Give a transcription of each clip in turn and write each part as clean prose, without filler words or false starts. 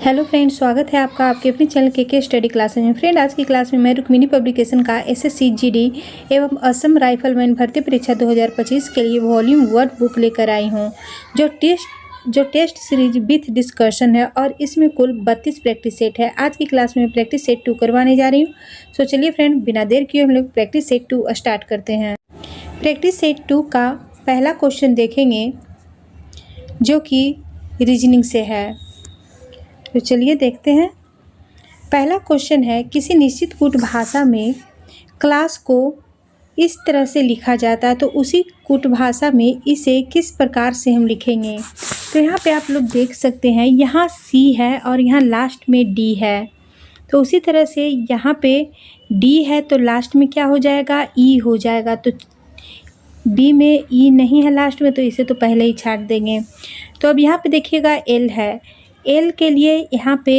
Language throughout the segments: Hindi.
हेलो फ्रेंड्स, स्वागत है आपका आपके अपने चैनल के स्टडी क्लासेज में। फ्रेंड, आज की क्लास में मैं रुक्मिणी पब्लिकेशन का एसएससी जीडी एवं असम राइफलमैन भर्ती परीक्षा 2025 के लिए वॉल्यूम 1 बुक लेकर आई हूँ, जो टेस्ट सीरीज विथ डिस्कशन है और इसमें कुल 32 प्रैक्टिस सेट है। आज की क्लास में प्रैक्टिस सेट 2 करवाने जा रही हूँ। सो चलिए फ्रेंड, बिना देर किए हम लोग प्रैक्टिस सेट 2 स्टार्ट करते हैं। प्रैक्टिस सेट 2 का पहला क्वेश्चन देखेंगे जो कि रीजनिंग से है। तो चलिए देखते हैं। पहला क्वेश्चन है, किसी निश्चित कूट भाषा में क्लास को इस तरह से लिखा जाता है तो उसी कूट भाषा में इसे किस प्रकार से हम लिखेंगे। तो यहाँ पे आप लोग देख सकते हैं, यहाँ सी है और यहाँ लास्ट में डी है। तो उसी तरह से यहाँ पे डी है तो लास्ट में क्या हो जाएगा, ई हो जाएगा। तो बी में ई नहीं है लास्ट में, तो इसे तो पहले ही छाट देंगे। तो अब यहाँ पे देखिएगा एल है, एल के लिए यहाँ पे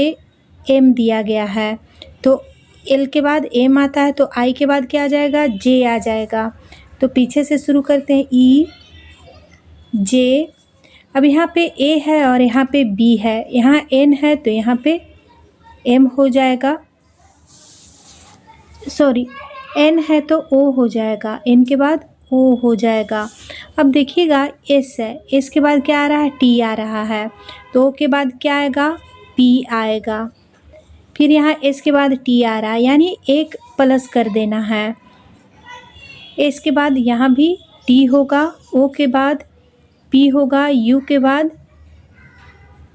एम दिया गया है, तो एल के बाद एम आता है तो आई के बाद क्या आ जाएगा, जे आ जाएगा। तो पीछे से शुरू करते हैं, ई जे। अब यहाँ पे ए है और यहाँ पे बी है, यहाँ एन है तो यहाँ पे एम हो जाएगा, सॉरी एन है तो ओ हो जाएगा, एन के बाद ओ हो जाएगा। अब देखिएगा एस है, एस के बाद क्या आ रहा है, टी आ रहा है, तो ओ के बाद क्या आएगा, पी आएगा। फिर यहाँ एस के बाद टी आ रहा है, यानी एक प्लस कर देना है। एस के बाद यहाँ भी टी होगा, ओ के बाद पी होगा, यू के बाद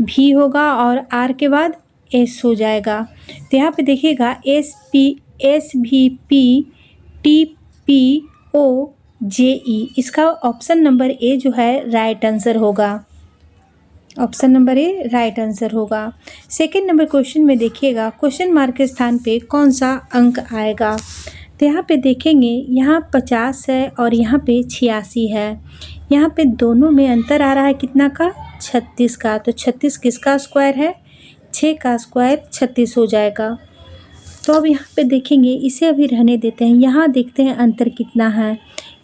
भी होगा और आर के बाद एस हो जाएगा। तो यहाँ पे देखिएगा एस पी, एस भी पी, टी पी, ओ जे ई, इसका ऑप्शन नंबर ए जो है राइट आंसर होगा। ऑप्शन नंबर ए राइट आंसर होगा। सेकंड नंबर क्वेश्चन में देखिएगा, क्वेश्चन मार्क के स्थान पे कौन सा अंक आएगा। तो यहाँ पे देखेंगे, यहाँ 50 है और यहाँ पे 86 है। यहाँ पे दोनों में अंतर आ रहा है कितना का, 36 का। तो 36 किसका स्क्वायर है, 6 का स्क्वायर 36 हो जाएगा। तो अब यहाँ पे देखेंगे, इसे अभी रहने देते हैं। यहाँ देखते हैं अंतर कितना है।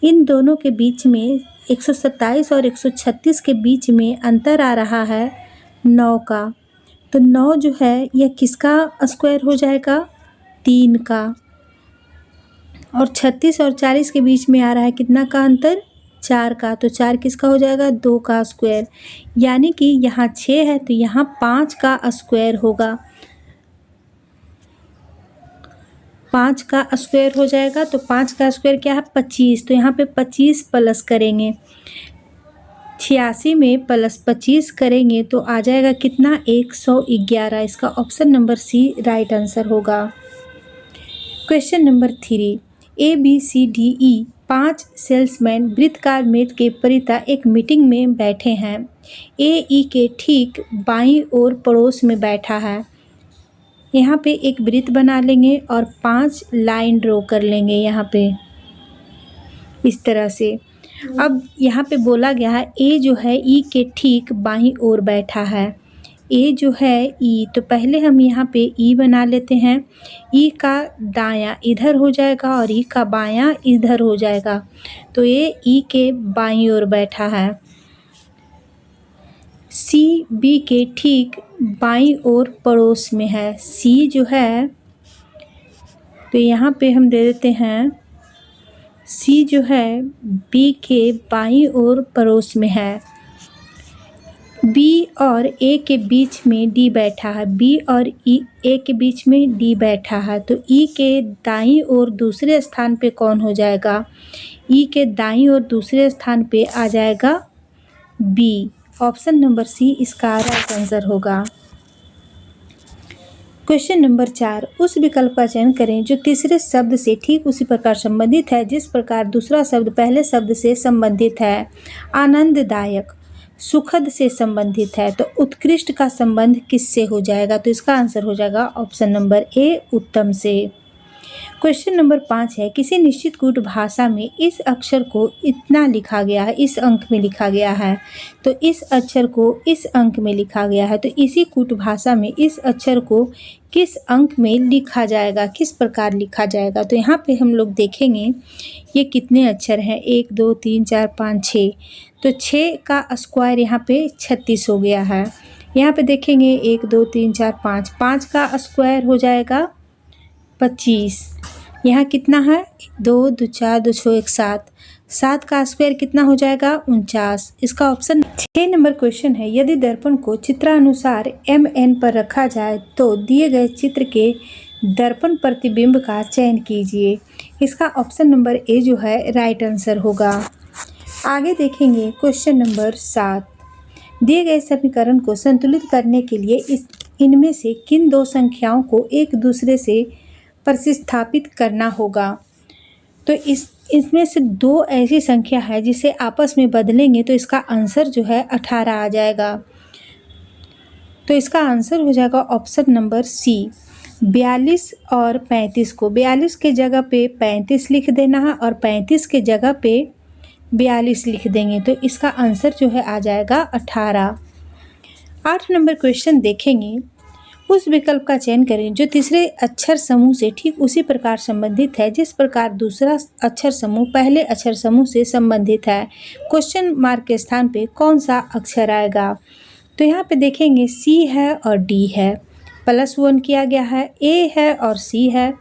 इन दोनों के बीच में 127 और 136 के बीच में अंतर आ रहा है 9 का। तो 9 जो है यह किसका स्क्वायर हो जाएगा, 3 का। और 36 और 40 के बीच में आ रहा है कितना का अंतर, 4 का। तो 4 किसका हो जाएगा, 2 का स्क्वायर। यानी कि यहाँ 6 है तो यहाँ 5 का स्क्वायर होगा, 5 का स्क्वायर हो जाएगा। तो 5 का स्क्वायर क्या है, 25। तो यहाँ पे 25 प्लस करेंगे, 86 में प्लस 25 करेंगे तो आ जाएगा कितना, 111। इसका option number C right answer होगा। Question number 3, A B C D E 5 salesman वृत्तकार मेज के परिता एक मीटिंग में बैठे हैं। ए ई के ठीक बाईं ओर पड़ोस में बैठा है। यहाँ पे एक वृत्त बना लेंगे और 5 लाइन ड्रॉ कर लेंगे यहाँ पे इस तरह से। अब यहाँ पे बोला गया है ए जो है ई के ठीक बाईं ओर बैठा है। ए जो है ई, तो पहले हम यहाँ पे ई बना लेते हैं। ई का दायां इधर हो जाएगा और ई का बायां इधर हो जाएगा। तो ये ई के बाईं ओर बैठा है। सी बी के ठीक बाईं ओर पड़ोस में है। सी जो है तो यहाँ पे हम दे देते हैं, सी जो है बी के बाईं ओर पड़ोस में है। बी और ए के बीच में डी बैठा है, बी और ए के बीच में डी बैठा है। तो ई के दाईं ओर दूसरे स्थान पे कौन हो जाएगा, ई के दाईं ओर दूसरे स्थान पे आ जाएगा बी। ऑप्शन नंबर सी इसका राइट आंसर होगा। क्वेश्चन नंबर 4, उस विकल्प का चयन करें जो तीसरे शब्द से ठीक उसी प्रकार संबंधित है जिस प्रकार दूसरा शब्द पहले शब्द से संबंधित है। आनंददायक सुखद से संबंधित है, तो उत्कृष्ट का संबंध किससे हो जाएगा। तो इसका आंसर हो जाएगा ऑप्शन नंबर ए उत्तम से। क्वेश्चन नंबर 5 है, किसी निश्चित कूट भाषा में इस अक्षर को इतना लिखा गया है, इस अंक में लिखा गया है। तो इस अक्षर को इस अंक में लिखा गया है, तो इसी कूट भाषा में इस अक्षर को किस अंक में लिखा जाएगा, किस प्रकार लिखा जाएगा। तो यहाँ पे हम लोग देखेंगे ये कितने अक्षर हैं, 1 2 3 4 5 6। तो 6 का स्क्वायर यहाँ पे 36 हो गया है। यहाँ पे देखेंगे 1 2 3 4 5, 5 का स्क्वायर हो जाएगा 25। यहाँ कितना है 2 2 4 2 6 1 7, 7 का स्क्वायर कितना हो जाएगा 49। इसका ऑप्शन 6 नंबर क्वेश्चन है, यदि दर्पण को चित्रानुसार MN पर रखा जाए तो दिए गए चित्र के दर्पण प्रतिबिंब का चयन कीजिए। इसका ऑप्शन नंबर ए जो है राइट आंसर होगा। आगे देखेंगे क्वेश्चन नंबर 7, दिए गए समीकरण को संतुलित करने के लिए इनमें से किन दो संख्याओं को एक दूसरे से प्रतिस्थापित करना होगा। तो इसमें से दो ऐसी संख्या है जिसे आपस में बदलेंगे तो इसका आंसर जो है 18 आ जाएगा। तो इसका आंसर हो जाएगा ऑप्शन नंबर सी, 42 और 35 को 42 के जगह पे 35 लिख देना है और 35 के जगह पे 42 लिख देंगे तो इसका आंसर जो है आ जाएगा 18। 8 नंबर क्वेश्चन देखेंगे, उस विकल्प का चयन करें जो तीसरे अक्षर समूह से ठीक उसी प्रकार संबंधित है जिस प्रकार दूसरा अक्षर समूह पहले अक्षर समूह से संबंधित है। क्वेश्चन मार्क के स्थान पे कौन सा अक्षर आएगा। तो यहाँ पे देखेंगे C है और D है, +1 किया गया है, A है और C है,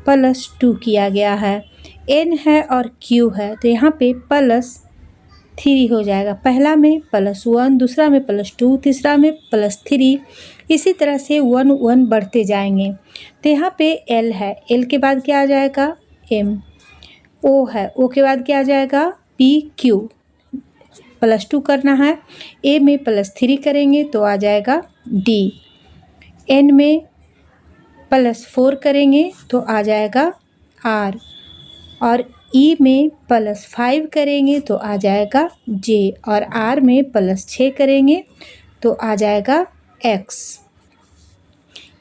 +2 किया गया है, N है और Q है, तो यहाँ पे +3 हो जाएगा। पहला में +1, दूसरा में +2, तीसरा में +3, इसी तरह से 1 1 बढ़ते जाएंगे। तो यहाँ पे L है, L के बाद क्या आ जाएगा M, O है, O के बाद क्या आ जाएगा P Q, +2 करना है, A में +3 करेंगे तो आ जाएगा D, N में +4 करेंगे तो आ जाएगा R, और E में +5 करेंगे तो आ जाएगा J, और R में +6 करेंगे तो आ जाएगा X।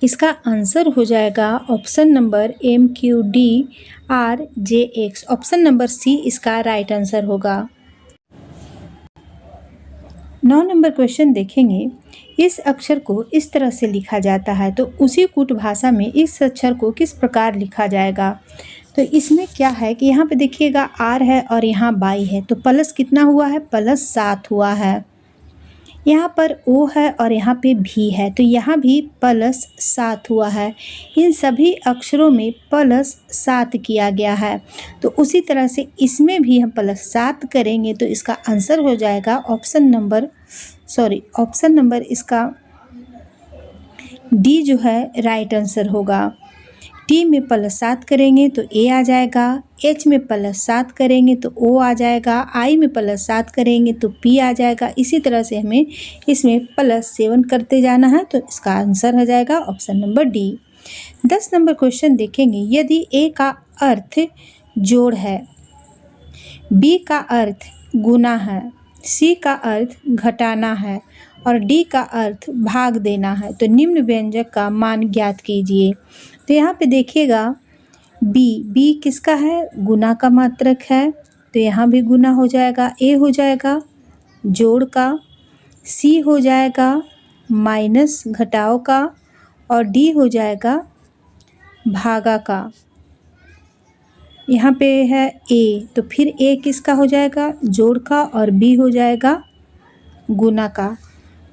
इसका आंसर हो जाएगा option number MQDRJX। Option number C इसका राइट आंसर होगा। 9 नंबर क्वेश्चन देखेंगे, इस अक्षर को इस तरह से लिखा जाता है तो उसी कूट भाषा में इस अक्षर को किस प्रकार लिखा जाएगा। तो इसमें क्या है कि यहाँ पे देखिएगा R है और यहाँ बाई है तो प्लस कितना हुआ है +7 हुआ है। यहाँ पर O है और यहाँ पे भी है तो यहाँ भी +7 हुआ है। इन सभी अक्षरों में +7 किया गया है तो उसी तरह से इसमें भी हम +7 करेंगे तो इसका आंसर हो जाएगा ऑप्शन नंबर इसका डी जो है राइट आंसर होगा। T में +7 करेंगे तो A आ जाएगा, H में +7 करेंगे तो O आ जाएगा, I में +7 करेंगे तो P आ जाएगा। इसी तरह से हमें इसमें +7 करते जाना है तो इसका आंसर हो जाएगा option number D. 10 number question देखेंगे, यदि A का अर्थ जोड़ है, B का अर्थ गुना है, C का अर्थ घटाना है और D का अर्थ भाग देना है तो निम्न व्यंजक का मान ज्ञात कीजिए। तो यहाँ पे देखिएगा B किसका है, गुना का मात्रक है तो यहाँ भी गुना हो जाएगा, A हो जाएगा जोड़ का, C हो जाएगा माइनस घटाव का और D हो जाएगा भागा का। यहाँ पे है A तो फिर A किसका हो जाएगा, जोड़ का, और B हो जाएगा गुना का।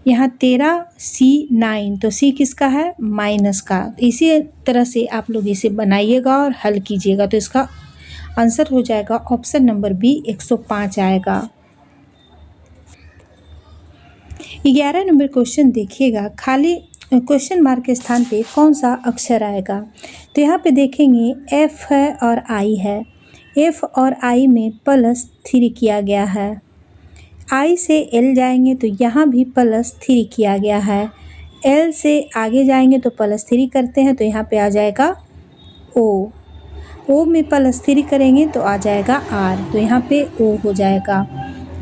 यहाँ 13 C 9 तो C किसका है, माइनस का। इसी तरह से आप लोग इसे बनाइएगा और हल कीजिएगा तो इसका आंसर हो जाएगा ऑप्शन नंबर बी 105 आएगा। 11 नंबर क्वेश्चन देखिएगा, खाली क्वेश्चन मार्क के स्थान पे कौन सा अक्षर आएगा। तो यहाँ पे देखेंगे F है और I है, F और I में +3 किया गया है, I से L जाएंगे तो यहाँ भी +3 किया गया है, L से आगे जाएंगे तो +3 करते हैं तो यहाँ पे आ जाएगा O में +3 करेंगे तो आ जाएगा R, तो यहाँ पे O हो जाएगा।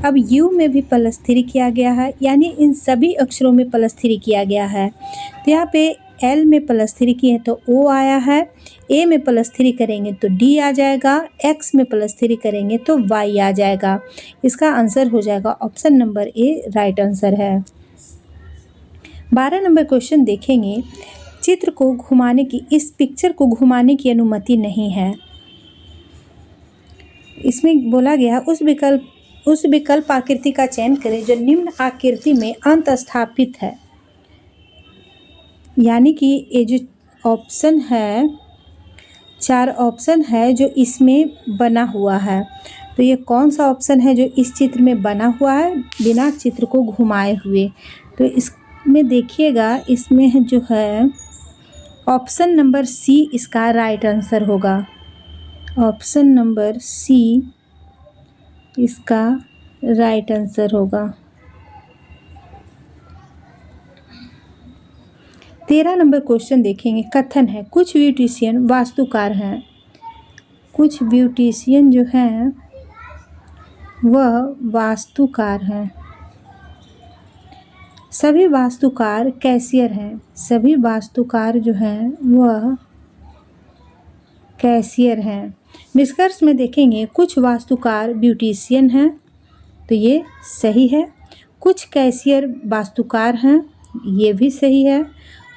अब U में भी +3 किया गया है, यानी इन सभी अक्षरों में +3 किया गया है। तो यहाँ पे L में +3 किए तो O आया है, A में +3 करेंगे तो D आ जाएगा, X में +3 करेंगे तो Y आ जाएगा। इसका आंसर हो जाएगा ऑप्शन नंबर ए राइट आंसर है। 12 नंबर क्वेश्चन देखेंगे, चित्र को घुमाने की, इस पिक्चर को घुमाने की अनुमति नहीं है। इसमें बोला गया उस विकल्प आकृति का चयन करें जो निम्न आकृति में अंत स्थापित है। यानी कि ये जो ऑप्शन है, 4 ऑप्शन है जो इसमें बना हुआ है, तो ये कौन सा ऑप्शन है जो इस चित्र में बना हुआ है बिना चित्र को घुमाए हुए? तो इसमें देखिएगा, इसमें जो है ऑप्शन नंबर सी इसका राइट आंसर होगा। ऑप्शन नंबर सी इसका राइट आंसर होगा। 13 नंबर क्वेश्चन देखेंगे। कथन है, कुछ ब्यूटिशियन वास्तुकार हैं। कुछ ब्यूटिशियन जो हैं वह वास्तुकार हैं। सभी वास्तुकार कैशियर हैं। सभी वास्तुकार जो हैं वह कैशियर हैं। निष्कर्ष में देखेंगे, कुछ वास्तुकार ब्यूटिशियन हैं, तो ये सही है। कुछ कैशियर वास्तुकार हैं, ये भी सही है।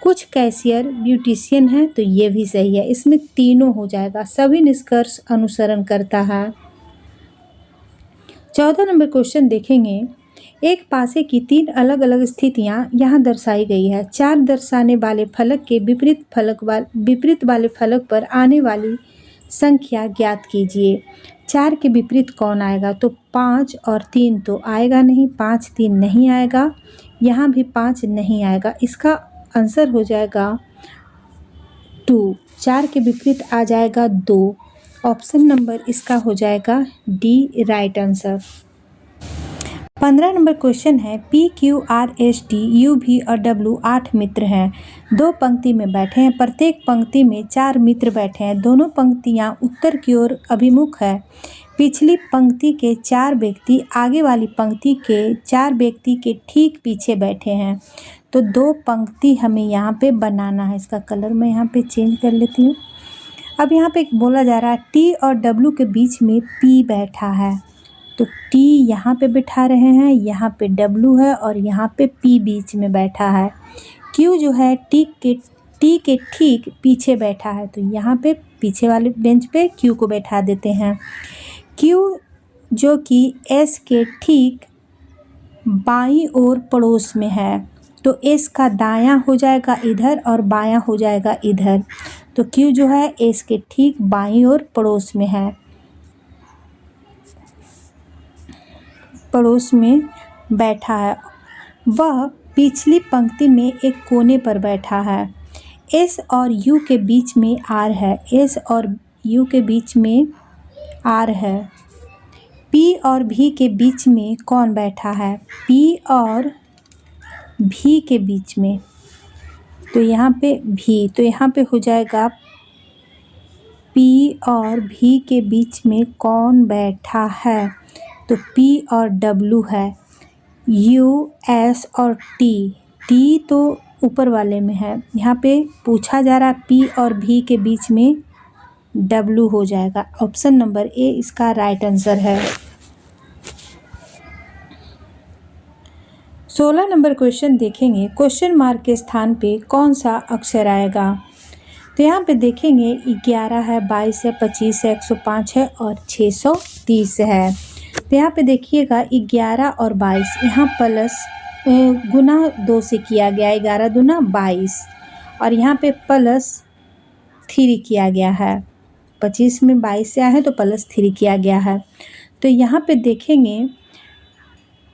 कुछ कैशियर ब्यूटिशियन हैं, तो ये भी सही है। इसमें तीनों हो जाएगा। सभी निष्कर्ष अनुसरण करता है। 14 नंबर क्वेश्चन देखेंगे। एक पासे की 3 अलग अलग स्थितियां यहाँ दर्शाई गई है। 4 दर्शाने वाले फलक के विपरीत वाले फलक पर आने वाली संख्या ज्ञात कीजिए। 4 के विपरीत कौन आएगा? तो 5 और 3 तो आएगा नहीं, 5 3 नहीं आएगा, यहाँ भी 5 नहीं आएगा। इसका आंसर हो जाएगा 2। 4 के विपरीत आ जाएगा 2। ऑप्शन नंबर इसका हो जाएगा D right answer. 15 number question है, P Q R S T U V और डब्ल्यू 8 मित्र हैं। 2 पंक्ति में बैठे हैं। प्रत्येक पंक्ति में 4 मित्र बैठे हैं। दोनों पंक्तियां उत्तर की ओर अभिमुख है। पिछली पंक्ति के 4 व्यक्ति आगे वाली पंक्ति के 4 व्यक्ति के ठीक पीछे बैठे हैं। तो 2 पंक्ति हमें यहाँ पे बनाना है। इसका कलर मैं यहाँ पे चेंज कर लेती हूँ। अब यहाँ पे बोला जा रहा है टी और डब्ल्यू के बीच में पी बैठा है, तो टी यहाँ पे बिठा रहे हैं, यहाँ पे डब्ल्यू है और यहाँ पे पी बीच में बैठा है। क्यू जो है टी के ठीक पीछे बैठा है, तो यहाँ पे पीछे वाले बेंच पे क्यू को बैठा देते हैं। क्यू जो कि एस के ठीक बाईं ओर पड़ोस में है, तो एस का दायां हो जाएगा इधर और बायां हो जाएगा इधर। तो क्यू जो है एस के ठीक बाईं ओर पड़ोस में है, पड़ोस में बैठा है। वह पिछली पंक्ति में एक कोने पर बैठा है। एस और यू के बीच में आर है। एस और यू के बीच में आर है। पी और भी के बीच में कौन बैठा है? पी और भी के बीच में, तो यहाँ पे भी, तो यहाँ पे हो जाएगा पी और भी के बीच में कौन बैठा है? तो पी और डब्ल्यू है। यू एस और टी तो ऊपर वाले में है। यहाँ पे पूछा जा रहा पी और भी के बीच में डब्ल्यू हो जाएगा। ऑप्शन नंबर ए इसका राइट आंसर है। 16 नंबर क्वेश्चन देखेंगे। क्वेश्चन मार्क के स्थान पे कौन सा अक्षर आएगा? तो यहाँ पे देखेंगे 11 है, 22 है, 25 है, 105 है और 630 है। तो यहाँ पे देखिएगा 11 और 22, यहाँ प्लस गुना 2 से किया गया, 11 दूना 22 और यहाँ पे प्लस 3 किया गया है। 25 में 22 से आया है तो प्लस 3 किया गया है। तो यहाँ पे देखेंगे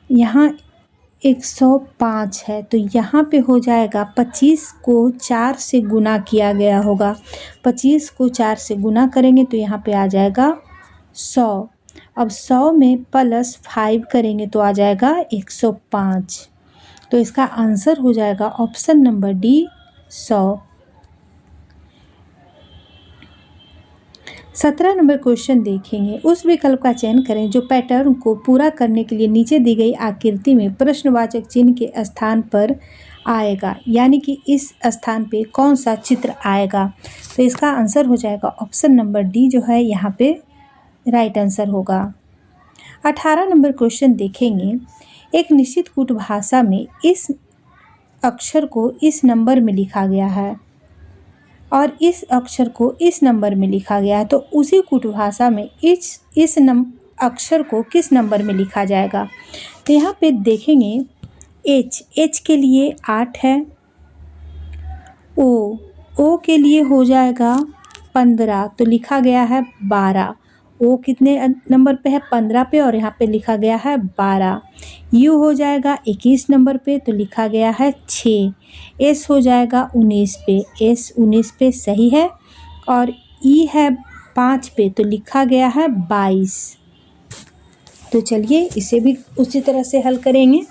यहाँ 105 है, तो यहाँ पे हो जाएगा 25 को 4 से गुना किया गया होगा। 25 को 4 से गुना करेंगे तो यहाँ पे आ जाएगा 100। अब 100 में प्लस 5 करेंगे तो आ जाएगा 105। तो इसका आंसर हो जाएगा option number D 100। 17 number question देखेंगे। उस विकल्प का चयन करें जो पैटर्न को पूरा करने के लिए नीचे दी गई आकृति में प्रश्नवाचक चिन्ह के स्थान पर आएगा, यानी कि इस स्थान पे कौन सा चित्र आएगा? तो इसका आंसर हो जाएगा ऑप्शन नंबर डी जो है यहाँ पे राइट आंसर होगा। 18 नंबर क्वेश्चन देखेंगे। एक निश्चित कूट भाषा में इस अक्षर को इस नंबर में लिखा गया है और इस अक्षर को इस नंबर में लिखा गया है, तो उसी कूट भाषा में इस अक्षर को किस नंबर में लिखा जाएगा? तो यहाँ पे देखेंगे एच के लिए 8 है ओ के लिए हो जाएगा 15, तो लिखा गया है 12। ओ कितने नंबर पे है? 15 पे, और यहाँ पे लिखा गया है 12। यू हो जाएगा 21 नंबर पे, तो लिखा गया है 6। एस हो जाएगा 19 पे, एस 19 पे सही है। और ई है 5 पे, तो लिखा गया है 22। तो चलिए इसे भी उसी तरह से हल करेंगे।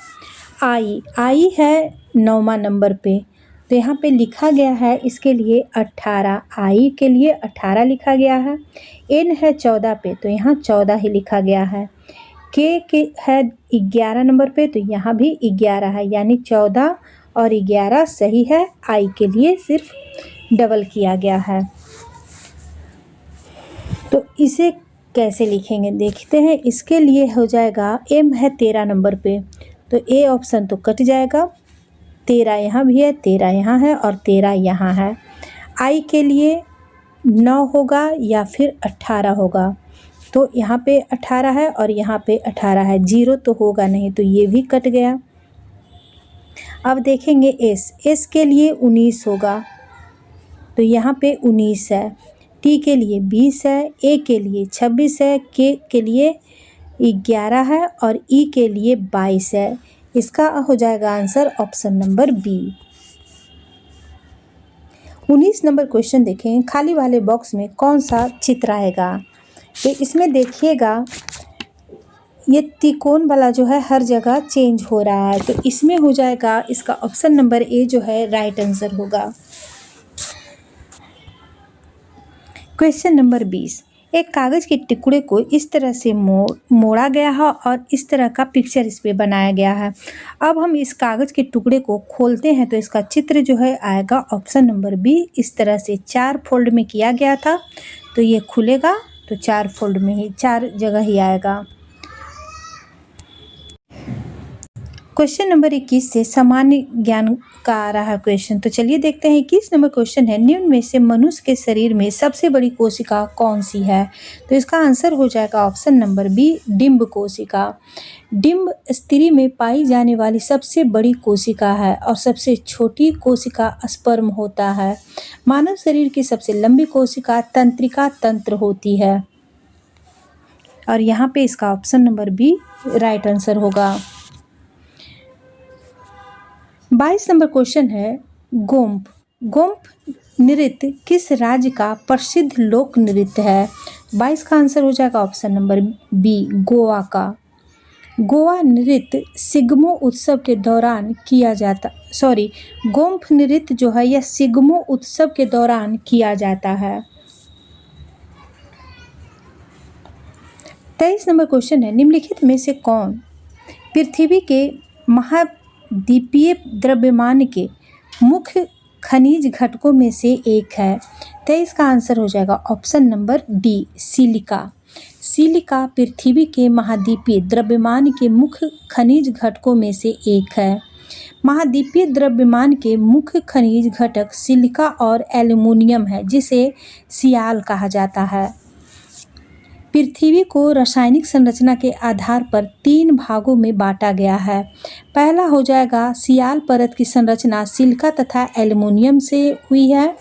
आई है 9वां नंबर पे, तो यहाँ पे लिखा गया है इसके लिए 18। आई के लिए 18 लिखा गया है। एन है 14 पे, तो यहाँ 14 ही लिखा गया है। के है 11 नंबर पे, तो यहाँ भी 11 है, यानी 14 और 11 सही है। आई के लिए सिर्फ डबल किया गया है। तो इसे कैसे लिखेंगे देखते हैं। इसके लिए हो जाएगा, एम है 13 नंबर पे, तो ए ऑप्शन तो कट जाएगा। 13 यहाँ भी है, 13 यहाँ है और 13 यहाँ है। आई के लिए 9 होगा या फिर 18 होगा, तो यहाँ पे 18 है और यहाँ पे 18 है, 0 तो होगा नहीं, तो ये भी कट गया। अब देखेंगे एस के लिए 19 होगा, तो यहाँ पे 19 है। टी के लिए 20 है, ए के लिए 26 है, के लिए 11 है और ई के लिए 22 है। इसका हो जाएगा answer option number B. 19 number question देखें। खाली वाले बॉक्स में कौन सा चित्र आएगा? तो इसमें देखिएगा ये त्रिकोण वाला जो है हर जगह चेंज हो रहा है, तो इसमें हो जाएगा इसका ऑप्शन नंबर ए जो है राइट आंसर होगा। Question number 20। एक कागज़ के टुकड़े को इस तरह से मोड़ा गया है और इस तरह का पिक्चर इस पे बनाया गया है। अब हम इस कागज़ के टुकड़े को खोलते हैं, तो इसका चित्र जो है आएगा ऑप्शन नंबर बी। इस तरह से 4 फोल्ड में किया गया था, तो ये खुलेगा तो 4 फोल्ड में ही 4 जगह ही आएगा। क्वेश्चन नंबर 21 से सामान्य ज्ञान का आ रहा है क्वेश्चन, तो चलिए देखते हैं। 21 नंबर क्वेश्चन है, निम्न में से मनुष्य के शरीर में सबसे बड़ी कोशिका कौन सी है? तो इसका आंसर हो जाएगा ऑप्शन नंबर बी, डिंब कोशिका। डिंब स्त्री में पाई जाने वाली सबसे बड़ी कोशिका है और सबसे छोटी कोशिका स्पर्म होता है। मानव शरीर की सबसे लंबी कोशिका तंत्रिका तंत्र होती है, और यहाँ पे इसका option number B right answer होगा। 22 नंबर क्वेश्चन है, गोम्प नृत्य किस राज्य का प्रसिद्ध लोक नृत्य है? 22 का आंसर हो जाएगा ऑप्शन नंबर बी, गोवा का। गोवा नृत्य सिग्मो उत्सव के दौरान किया जाता, गोम्प नृत्य जो है यह सिग्मो उत्सव के दौरान किया जाता है। 23 नंबर क्वेश्चन है, निम्नलिखित में से कौन पृथ्वी के महाद्वीपीय द्रव्यमान के मुख्य खनिज घटकों में से एक है? 23 का आंसर हो जाएगा option number D, silica. Silica पृथ्वी के महाद्वीपीय द्रव्यमान के मुख्य खनिज घटकों में से एक है। महाद्वीपीय द्रव्यमान के मुख्य खनिज घटक सिलिका और एल्युमिनियम है, जिसे सियाल कहा जाता है। पृथ्वी को रासायनिक संरचना के आधार पर 3 भागों में बांटा गया है। पहला हो जाएगा सियाल परत की संरचना सिलिका तथा एल्युमिनियम से हुई है।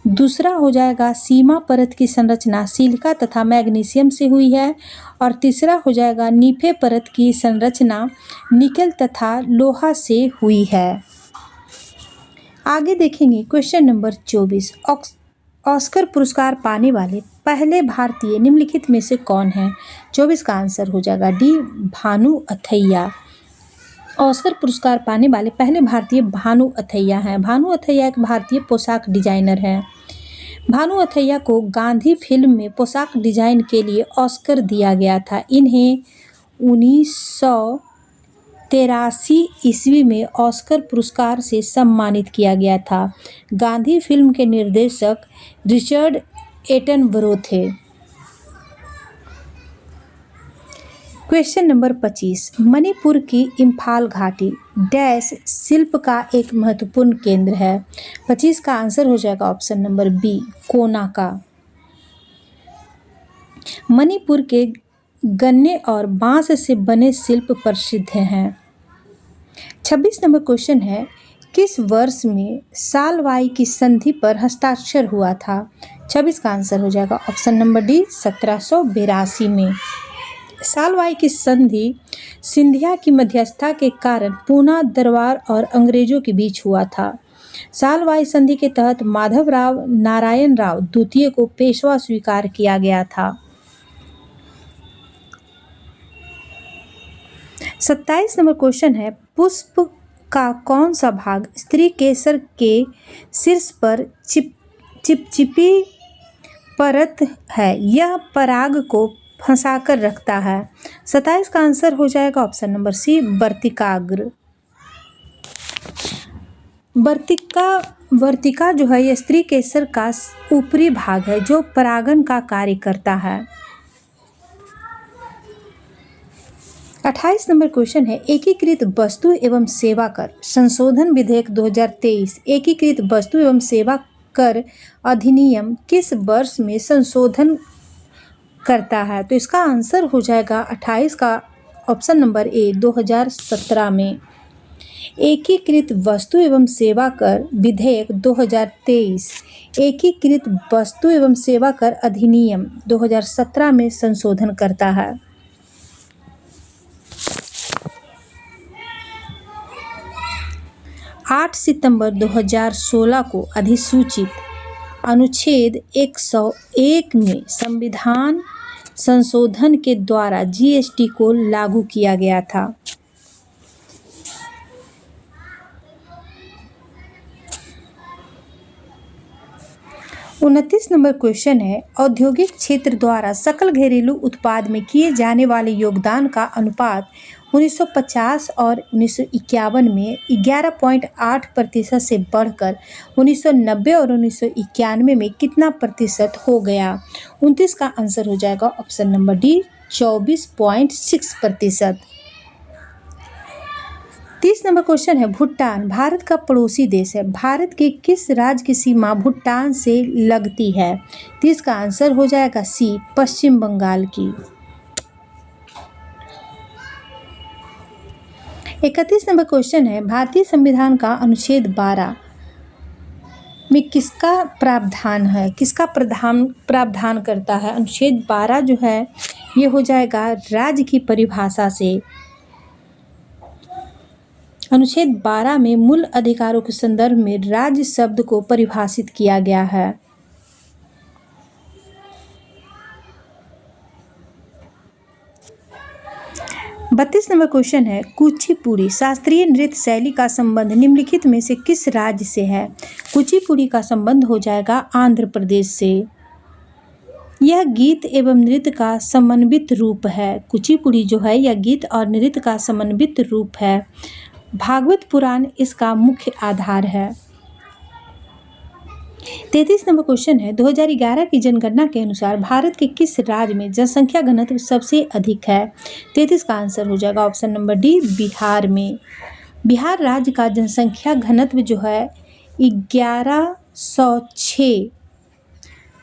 दूसरा हो जाएगा सीमा परत की संरचना सिलिका तथा मैग्नीशियम से हुई है। और तीसरा हो जाएगा नीफे परत की संरचना निकेल तथा लोहा से हुई है। आगे देखेंगे क्वेश्चन नंबर 24। ऑस्कर पुरस्कार पाने वाले पहले भारतीय निम्नलिखित में से कौन है? 24 का आंसर हो जाएगा डी, भानु अथैया। ऑस्कर पुरस्कार पाने वाले पहले भारतीय भानु अथैया हैं। भानु अथैया एक भारतीय पोशाक डिजाइनर हैं। भानु अथैया को गांधी फिल्म में पोशाक डिजाइन के लिए ऑस्कर दिया गया था। इन्हें 1983 ईस्वी में ऑस्कर पुरस्कार से सम्मानित किया गया था। गांधी फिल्म के निर्देशक रिचर्ड एटनबरो थे। Question number 25। मणिपुर की इम्फाल घाटी डैश शिल्प का एक महत्वपूर्ण केंद्र है। 25 का आंसर हो जाएगा ऑप्शन नंबर बी, कोना का। मणिपुर के गन्ने और बांस से बने शिल्प प्रसिद्ध हैं। 26 नंबर क्वेश्चन है, किस वर्ष में सालवाई की संधि पर हस्ताक्षर हुआ था? 26 का आंसर हो जाएगा ऑप्शन नंबर डी 1782 में। सालवाई की संधि सिंधिया की मध्यस्थता के कारण पूना दरबार और अंग्रेजों के बीच हुआ था। सालवाई संधि के तहत माधवराव नारायण राव द्वितीय को पेशवा स्वीकार किया गया था। 27 नंबर क्वेश्चन है, पुष्प का कौन सा भाग स्त्री केसर के शीर्ष पर चिपचिपी परत है? यह पराग को फंसाकर रखता है। 27 का आंसर हो जाएगा ऑप्शन नंबर सी वर्तिकाग्र। वर्तिका जो है यह स्त्री केसर का ऊपरी भाग है जो परागन का कार्य करता है। 28 नंबर क्वेश्चन है, एकीकृत वस्तु एवं सेवा कर संशोधन विधेयक 2023 एकीकृत वस्तु एवं सेवा कर अधिनियम किस वर्ष में संशोधन करता है? तो इसका आंसर हो जाएगा 28 का ऑप्शन नंबर ए 2017 में। एकीकृत वस्तु एवं सेवा कर विधेयक 2023 एकीकृत वस्तु एवं सेवा कर अधिनियम 2017 में संशोधन करता है। 8 सितंबर 2016 को अधिसूचित अनुच्छेद 101 में संविधान संशोधन के द्वारा जीएसटी को लागू किया गया था। 29 नंबर क्वेश्चन है, औद्योगिक क्षेत्र द्वारा सकल घरेलू उत्पाद में किए जाने वाले योगदान का अनुपात 1950 और 1951 में 11.8% से बढ़कर 1990 और 1991 में कितना प्रतिशत हो गया? 29 का आंसर हो जाएगा option number D 24.6%। 30 number question है, भूटान भारत का पड़ोसी देश है। भारत के किस राज्य की सीमा भूटान से लगती है? 30 का आंसर हो जाएगा सी पश्चिम बंगाल की। 31 नंबर क्वेश्चन है, भारतीय संविधान का अनुच्छेद 12 में किसका प्रावधान है? किसका प्रावधान करता है? अनुच्छेद 12 जो है ये हो जाएगा राज्य की परिभाषा से। अनुच्छेद 12 में मूल अधिकारों के संदर्भ में राज्य शब्द को परिभाषित किया गया है। बत्तीस नंबर क्वेश्चन है, कुचिपुड़ी शास्त्रीय नृत्य शैली का संबंध निम्नलिखित में से किस राज्य से है? कुचिपुड़ी का संबंध हो जाएगा आंध्र प्रदेश से। यह गीत एवं नृत्य का समन्वित रूप है। कुचिपुड़ी जो है यह गीत और नृत्य का समन्वित रूप है। भागवत पुराण इसका मुख्य आधार है। 33 नंबर क्वेश्चन है, 2011 की जनगणना के अनुसार भारत के किस राज्य में जनसंख्या घनत्व सबसे अधिक है? 33 का आंसर हो जाएगा ऑप्शन नंबर डी बिहार में। बिहार राज्य का जनसंख्या घनत्व जो है 1106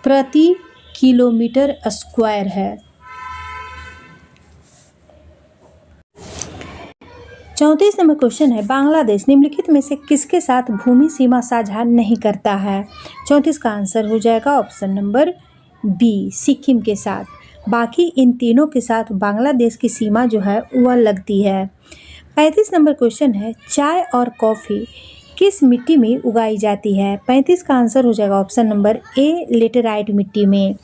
प्रति किलोमीटर स्क्वायर है। 34 नंबर क्वेश्चन है, बांग्लादेश निम्नलिखित में से किसके साथ भूमि सीमा साझा नहीं करता है? 34 का आंसर हो जाएगा ऑप्शन नंबर बी सिक्किम के साथ। बाकी इन तीनों के साथ बांग्लादेश की सीमा जो है वह लगती है। 35 नंबर क्वेश्चन है, चाय और कॉफ़ी किस मिट्टी में उगाई जाती है? 35 का आंसर हो जाएगा ऑप्शन नंबर ए लेटेराइट मिट्टी में।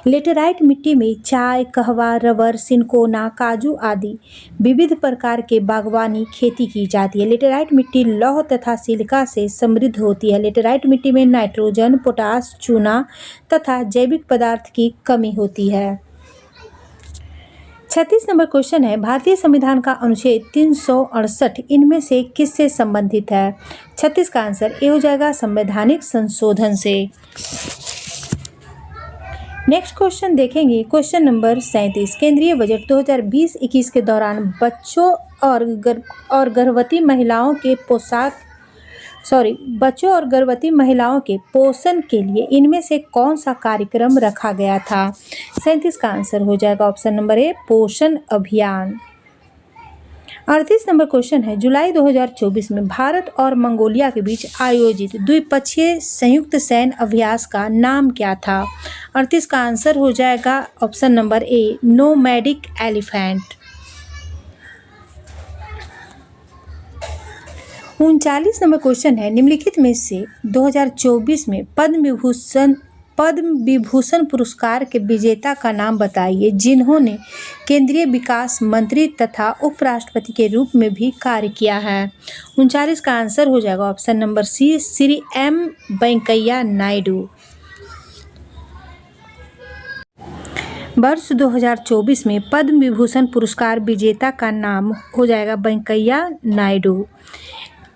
लेटेराइट मिट्टी में चाय, कहवा, रबर, सिनकोना, काजू आदि विविध प्रकार के बागवानी खेती की जाती है। लेटेराइट मिट्टी लौह तथा सिलिका से समृद्ध होती है। लेटेराइट मिट्टी में नाइट्रोजन, पोटास, चूना तथा जैविक पदार्थ की कमी होती है। 36 नंबर क्वेश्चन है, भारतीय संविधान का अनुच्छेद 368 इनमें से किससे संबंधित है? 36 का आंसर ए हो जाएगा संवैधानिक संशोधन से। नेक्स्ट क्वेश्चन देखेंगे, क्वेश्चन नंबर 37, केंद्रीय बजट 2020-21 के दौरान बच्चों और गर्भवती महिलाओं के पोषण के लिए इनमें से कौन सा कार्यक्रम रखा गया था? 37 का आंसर हो जाएगा ऑप्शन नंबर ए पोषण अभियान। 38 नंबर क्वेश्चन है, जुलाई 2024 में भारत और मंगोलिया के बीच आयोजित द्विपक्षीय संयुक्त सैन्य अभ्यास का नाम क्या था? 38 का आंसर हो जाएगा ऑप्शन नंबर ए, नोमैडिक एलिफेंट। 39 नंबर क्वेश्चन है, निम्नलिखित में से 2024 में पद्म विभूषण पुरस्कार के विजेता का नाम बताइए जिन्होंने केंद्रीय विकास मंत्री तथा उपराष्ट्रपति के रूप में भी कार्य किया है। 39 का आंसर हो जाएगा option number C, Shri M Venkaiah Naidu. वर्ष 2024 में पद्म विभूषण पुरस्कार विजेता का नाम हो जाएगा वेंकैया नायडू।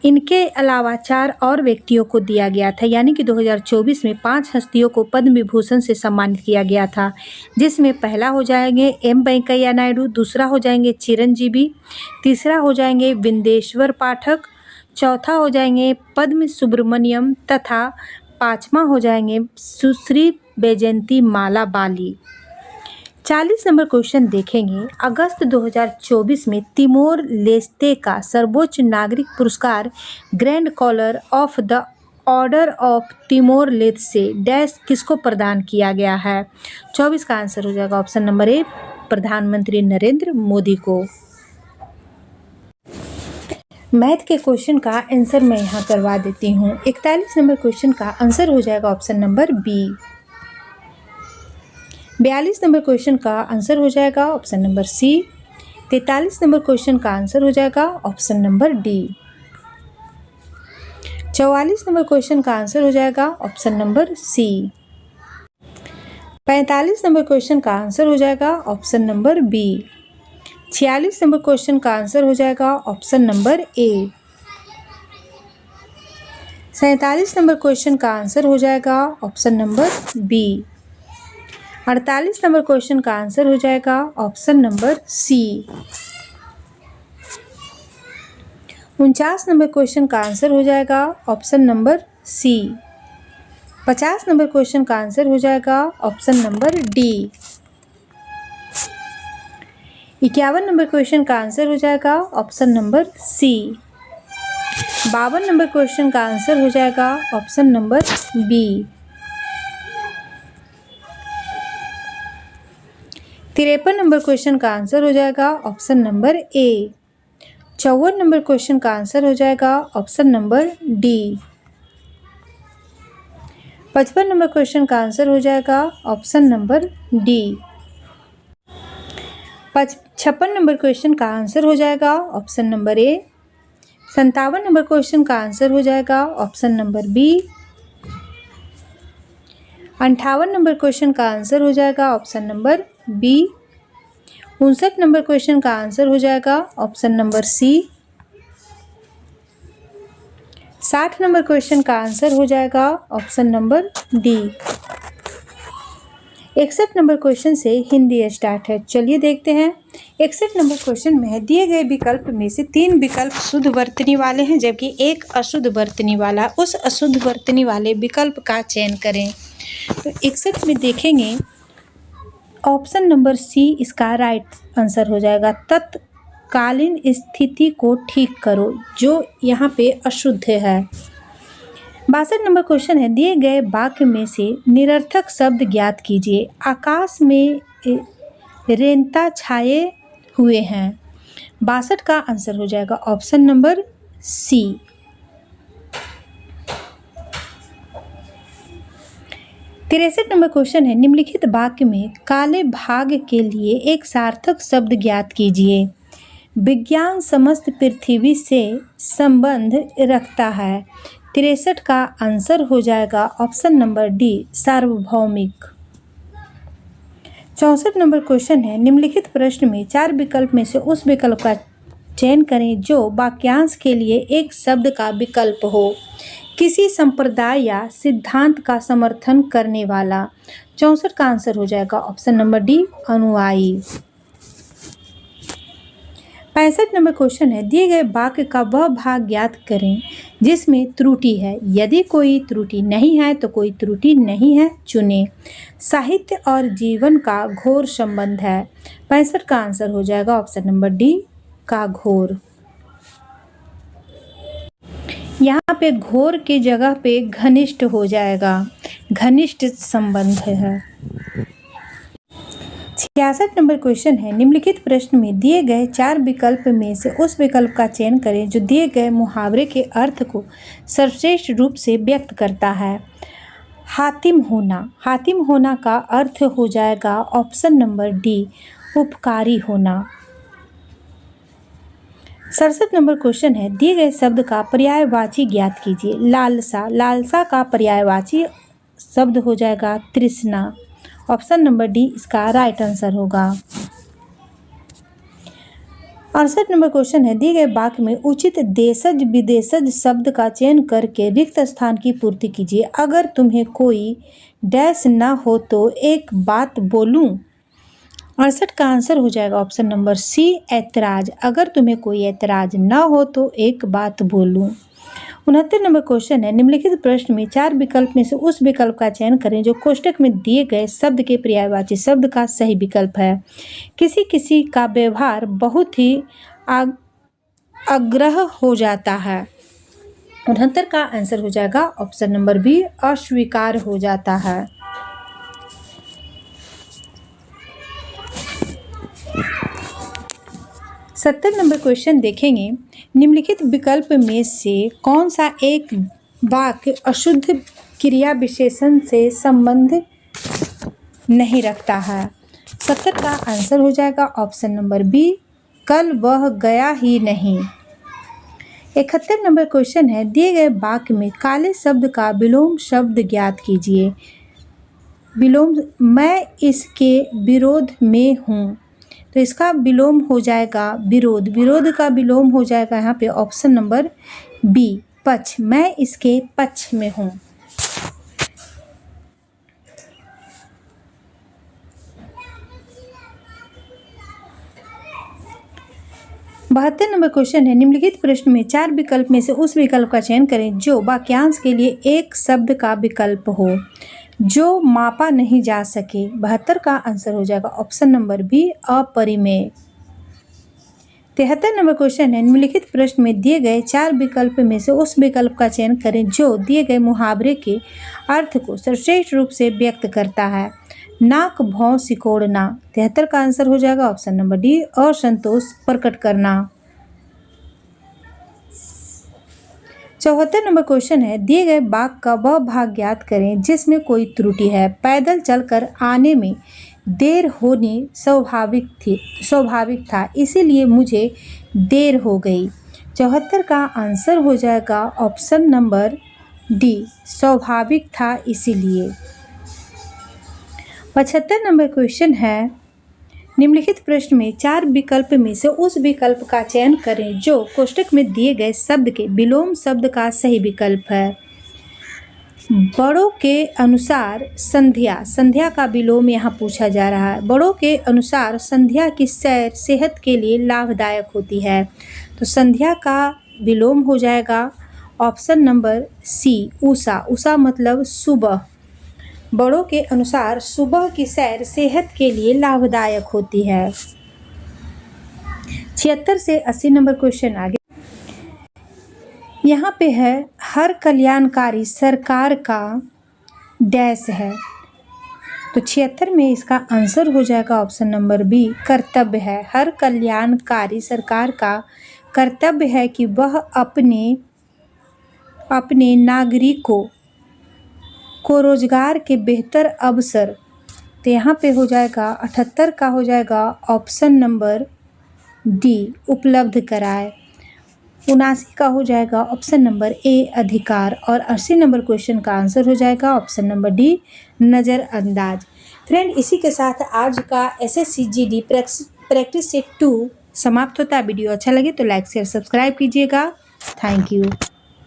इनके अलावा 4 और व्यक्तियों को दिया गया था, यानी कि 2024 में 5 हस्तियों को पद्म विभूषण से सम्मानित किया गया था, जिसमें पहला हो जाएंगे एम वेंकैया नायडू, दूसरा हो जाएंगे चिरंजीवी, तीसरा हो जाएंगे विंदेश्वर पाठक, चौथा हो जाएंगे पद्म सुब्रमण्यम तथा 5वां हो जाएंगे सुश्री बैजयंती माला बाली। 40 नंबर क्वेश्चन देखेंगे, अगस्त 2024 में तिमोर लेस्ते का सर्वोच्च नागरिक पुरस्कार grand collar of the order of Timor Leste dash किसको प्रदान किया गया है? 24 का आंसर हो जाएगा ऑप्शन नंबर ए, प्रधानमंत्री नरेंद्र मोदी को। मैथ के क्वेश्चन का आंसर मैं यहाँ करवा देती हूँ। 41 नंबर क्वेश्चन का आंसर हो जाएगा option number B. 42 number question का आंसर हो जाएगा option number C. 43 number question का आंसर हो जाएगा option number D. 44 number question का आंसर हो जाएगा option number C. 45 number question का आंसर हो जाएगा option number B. 46 number question का आंसर हो जाएगा option number A. 47 number question का आंसर हो जाएगा option number B. 48 number question का आंसर हो जाएगा option number C. 49 number question का आंसर हो जाएगा option number C. 50 number question का आंसर हो जाएगा option number D. 51 number question का आंसर हो जाएगा option number C. 52 number question का आंसर हो जाएगा option number B. 53 number question का आंसर हो जाएगा option number A. 54 number question का आंसर हो जाएगा option number D. 55 number question का आंसर हो जाएगा option number D. 56 number question का आंसर हो जाएगा option number A. 57 number question का आंसर हो जाएगा option number B. 58 number question का आंसर हो जाएगा option number B. 59 number question का आंसर हो जाएगा option number C. 60 number question का आंसर हो जाएगा option number D. 61 number question से हिंदी स्टार्ट है, चलिए देखते हैं। 61 नंबर क्वेश्चन में है, दिए गए विकल्प में से 3 विकल्प शुद्ध वर्तनी वाले हैं जबकि 1 अशुद्ध वर्तनी वाला, उस अशुद्ध वर्तनी वाले विकल्प का चयन करें। तो 61 में देखेंगे ऑप्शन नंबर सी इसका राइट आंसर हो जाएगा, तत्कालीन स्थिति को ठीक करो, जो यहाँ पे अशुद्ध है। 62 नंबर क्वेश्चन है, दिए गए वाक्य में से निरर्थक शब्द ज्ञात कीजिए। आकाश में रेंता छाए हुए हैं। 62 का आंसर हो जाएगा option number C. 63 number question है, निम्नलिखित वाक्य में काले भाग के लिए एक सार्थक शब्द ज्ञात कीजिए। विज्ञान समस्त पृथ्वी से संबंध रखता है। 63 का आंसर हो जाएगा ऑप्शन नंबर डी, सार्वभौमिक। 64 नंबर क्वेश्चन है, निम्नलिखित प्रश्न में 4 विकल्प में से उस विकल्प का चयन करें जो वाक्यांश के लिए एक शब्द का विकल्प हो। किसी संप्रदाय या सिद्धांत का समर्थन करने वाला। 64 का आंसर हो जाएगा ऑप्शन नंबर डी, अनुयायी। 65 नंबर क्वेश्चन है, दिए गए वाक्य का वह भाग ज्ञात करें जिसमें त्रुटि है। यदि कोई त्रुटि नहीं है तो कोई त्रुटि नहीं है चुनें। साहित्य और जीवन का घोर संबंध है। 65 का आंसर हो जाएगा ऑप्शन नंबर डी, का घोर। यहाँ पे घोर की जगह पे घनिष्ठ हो जाएगा, घनिष्ठ संबंध है। 66 नंबर क्वेश्चन है, निम्नलिखित प्रश्न में दिए गए 4 विकल्प में से उस विकल्प का चयन करें जो दिए गए मुहावरे के अर्थ को सर्वश्रेष्ठ रूप से व्यक्त करता है। हातिम होना, हातिम होना का अर्थ हो जाएगा ऑप्शन नंबर डी, उपकारी होना। 67 नंबर क्वेश्चन है, दिए गए शब्द का पर्यायवाची ज्ञात कीजिए। लालसा, लालसा का पर्यायवाची शब्द हो जाएगा तृष्णा। ऑप्शन नंबर डी इसका राइट आंसर होगा। 68 नंबर क्वेश्चन है, दिए गए वाक्य में उचित देशज विदेशज शब्द का चयन करके रिक्त स्थान की पूर्ति कीजिए। अगर तुम्हें कोई डैश न हो तो एक बात बोलूं। 68 का आंसर हो जाएगा ऑप्शन नंबर सी, ऐतराज। अगर तुम्हें कोई ऐतराज न हो तो एक बात बोलूं। 69 नंबर क्वेश्चन है, निम्नलिखित प्रश्न में 4 विकल्प में से उस विकल्प का चयन करें जो कोष्ठक में दिए गए शब्द के पर्यायवाची शब्द का सही विकल्प है। किसी किसी का व्यवहार बहुत ही आग्रह हो जाता है। 69 का आंसर हो जाएगा ऑप्शन नंबर बी, अस्वीकार हो जाता है। सत्तर नंबर क्वेश्चन देखेंगे, निम्नलिखित विकल्प में से कौन सा एक वाक्य अशुद्ध क्रिया विशेषण से संबंध नहीं रखता है। 70 का आंसर हो जाएगा ऑप्शन नंबर बी, कल वह गया ही नहीं। 71 नंबर क्वेश्चन है, दिए गए वाक्य में काले शब्द का विलोम शब्द ज्ञात कीजिए। विलोम, मैं इसके विरोध में हूँ, तो इसका विलोम हो जाएगा विरोध। विरोध का विलोम हो जाएगा यहाँ पे ऑप्शन नंबर बी, पक्ष। मैं इसके पक्ष में हूँ। 72 नंबर क्वेश्चन है, निम्नलिखित प्रश्न में 4 विकल्प में से उस विकल्प का चयन करें जो वाक्यांश के लिए एक शब्द का विकल्प हो जो मापा नहीं जा सके। 72 का आंसर हो जाएगा ऑप्शन नंबर बी, अपरिमेय। 73 नंबर क्वेश्चन है, निम्नलिखित प्रश्न में दिए गए 4 विकल्प में से उस विकल्प का चयन करें जो दिए गए मुहावरे के अर्थ को सर्वश्रेष्ठ रूप से व्यक्त करता है। नाक भौं सिकोड़ना। 73 का आंसर हो जाएगा ऑप्शन नंबर डी, असंतोष प्रकट करना। 74 नंबर क्वेश्चन है, दिए गए वाक्य का वह भाग ज्ञात करें जिसमें कोई त्रुटि है। पैदल चलकर आने में देर होनी स्वाभाविक था, इसीलिए मुझे देर हो गई। 74 का आंसर हो जाएगा ऑप्शन नंबर डी, स्वाभाविक था इसीलिए। 75 नंबर क्वेश्चन है, निम्नलिखित प्रश्न में 4 विकल्प में से उस विकल्प का चयन करें जो कोष्ठक में दिए गए शब्द के विलोम शब्द का सही विकल्प है। बड़ों के अनुसार संध्या, संध्या का विलोम यहाँ पूछा जा रहा है। बड़ों के अनुसार संध्या की सैर सेहत के लिए लाभदायक होती है, तो संध्या का विलोम हो जाएगा ऑप्शन नंबर सी, उषा। उषा मतलब सुबह। बड़ों के अनुसार सुबह की सैर सेहत के लिए लाभदायक होती है। 76 से 80 नंबर क्वेश्चन आगे यहाँ पे है, हर कल्याणकारी सरकार का डैश है, तो 76 में इसका आंसर हो जाएगा ऑप्शन नंबर बी, कर्तव्य है। हर कल्याणकारी सरकार का कर्तव्य है कि वह अपने नागरिकों को रोजगार के बेहतर अवसर, तो यहाँ पे हो जाएगा 78 का हो जाएगा ऑप्शन नंबर डी, उपलब्ध कराए। 79 का हो जाएगा ऑप्शन नंबर ए, अधिकार। और 80 नंबर क्वेश्चन का आंसर हो जाएगा ऑप्शन नंबर डी, नज़रअंदाज। फ्रेंड, इसी के साथ आज का SSC GD प्रैक्टिस सेट 2 समाप्त होता है। वीडियो अच्छा लगे तो लाइक शेयर सब्सक्राइब कीजिएगा। Thank you.